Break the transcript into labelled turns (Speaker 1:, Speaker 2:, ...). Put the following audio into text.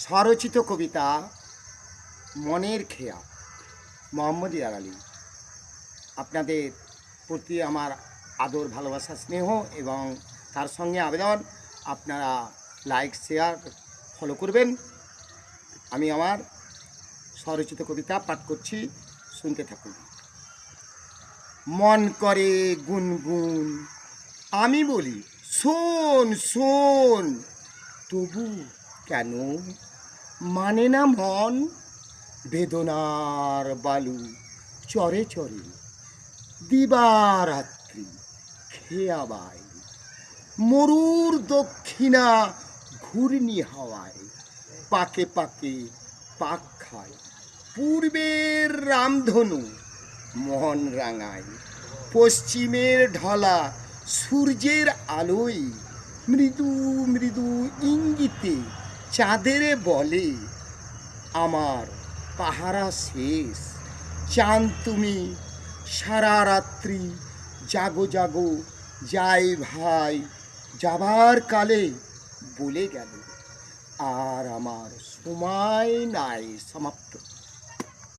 Speaker 1: স্বরচিত কবিতা মনের খেয়া মোহাম্মদ ইয়ার আলী। আপনাদের প্রতি আমার আদর, ভালোবাসা, স্নেহ এবং তার সঙ্গে আবেদন আপনারা লাইক, শেয়ার, ফলো করবেন। আমি আমার স্বরচিত কবিতা পাঠ করছি, শুনতে থাকুন। মন করে গুনগুন, আমি বলি শোন শোন, তবু কেন মানে না মন? বেদনার বালু চরে চরে দিবারাত্রি খেয়া বাই, মরুর দক্ষিণা ঘূর্ণি হাওয়ায় পাকে পাকে পাক খায়। পূর্বের রামধনু মন রাঙায়, পশ্চিমের ঢলা সূর্যের আলোয় মৃদু মৃদু ইঙ্গিতে চাঁদের বলে আমার পাহারা শেষ। চান তুমি সারা রাত্রি জাগো জাগো, যাই ভাই যাবার কালে বলে গেল, আর আমার সময় নাই সমাপ্ত।